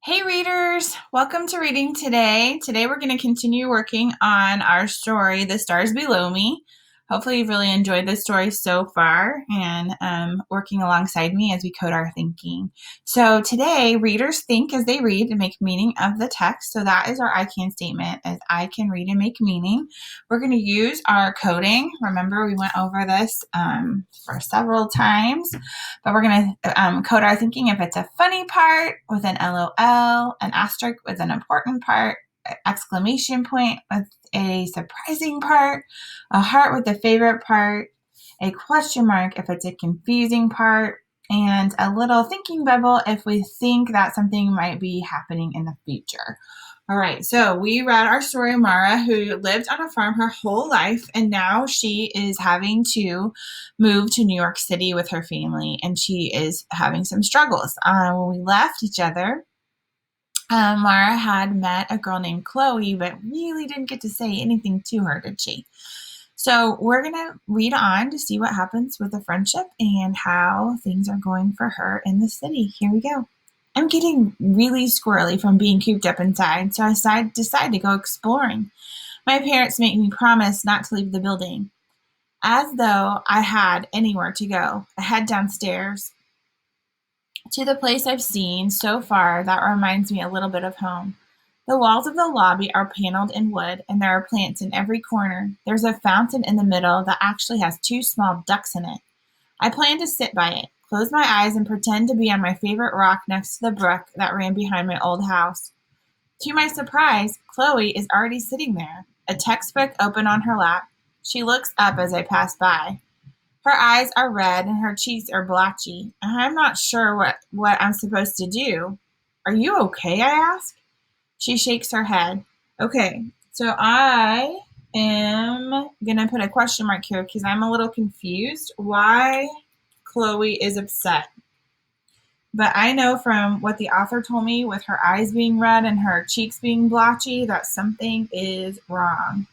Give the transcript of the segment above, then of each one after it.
Hey readers, welcome to Reading Today. Today we're going to continue working on our story, The Stars Below Me. Hopefully you've really enjoyed this story so far and working alongside me as we code our thinking. So today readers think as they read and make meaning of the text. So that is our I can statement, as I can read and make meaning. We're going to use our coding. Remember we went over this for several times. But we're going to code our thinking if it's a funny part with an LOL, an asterisk with an important part, exclamation point with a surprising part, a heart with a favorite part, a question mark if it's a confusing part, and a little thinking bubble if we think that something might be happening in the future. All right, so we read our story of Mara, who lived on a farm her whole life, and now she is having to move to New York City with her family, and she is having some struggles. When we left each other, Mara had met a girl named Chloe, but really didn't get to say anything to her, did she? So we're going to read on to see what happens with the friendship and how things are going for her in the city. Here we go. I'm getting really squirrely from being cooped up inside, so I decide to go exploring. My parents make me promise not to leave the building, as though I had anywhere to go. I head downstairs to the place I've seen so far that reminds me a little bit of home. The walls of the lobby are paneled in wood, and there are plants in every corner. There's a fountain in the middle that actually has two small ducks in it. I plan to sit by it, close my eyes, and pretend to be on my favorite rock next to the brook that ran behind my old house. To my surprise, Chloe is already sitting there, a textbook open on her lap. She looks up as I pass by. Her eyes are red and her cheeks are blotchy, and I'm not sure what I'm supposed to do. Are you okay? I ask. She shakes her head. Okay, so I am going to put a question mark here because I'm a little confused why Chloe is upset. But I know from what the author told me with her eyes being red and her cheeks being blotchy that something is wrong.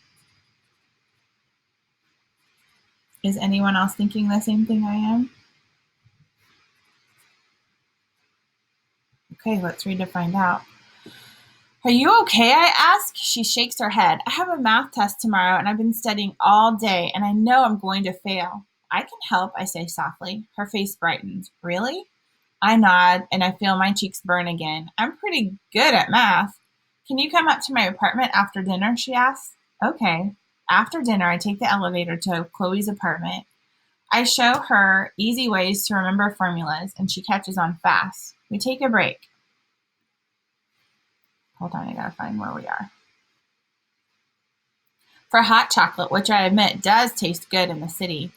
Is anyone else thinking the same thing I am? Okay, let's read to find out. Are you okay? I ask. She shakes her head. I have a math test tomorrow and I've been studying all day and I know I'm going to fail. I can help, I say softly. Her face brightens. Really? I nod and I feel my cheeks burn again. I'm pretty good at math. Can you come up to my apartment after dinner? She asks. Okay. After dinner, I take the elevator to Chloe's apartment. I show her easy ways to remember formulas and she catches on fast. We take a break. Hold on, I gotta find where we are. For hot chocolate, which I admit does taste good in the city.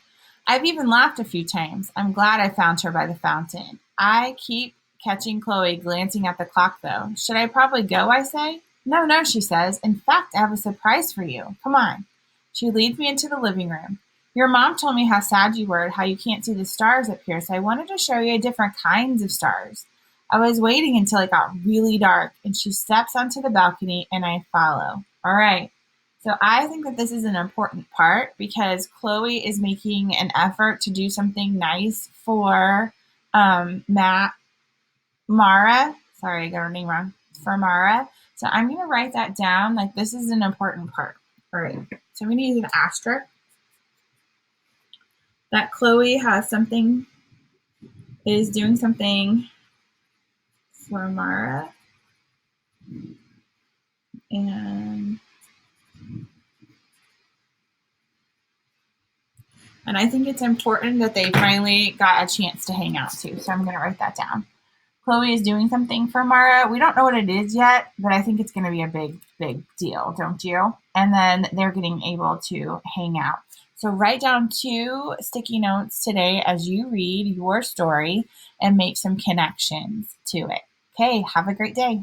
I've even laughed a few times. I'm glad I found her by the fountain. I keep catching Chloe glancing at the clock, though. Should I probably go, I say? No, no, she says. In fact, I have a surprise for you. Come on. She leads me into the living room. Your mom told me how sad you were, how you can't see the stars up here, so I wanted to show you different kinds of stars. I was waiting until it got really dark, and she steps onto the balcony, and I follow. All right. So I think that this is an important part because Chloe is making an effort to do something nice for Mara. Sorry, I got her name wrong. For Mara. So I'm going to write that down. Like this is an important part. All right. So we need to use an asterisk that Chloe is doing something for Mara. And I think it's important that they finally got a chance to hang out too. So I'm going to write that down. Chloe is doing something for Mara. We don't know what it is yet, but I think it's going to be a big, big deal, don't you? And then they're getting able to hang out. So write down 2 sticky notes today as you read your story and make some connections to it. Okay, have a great day.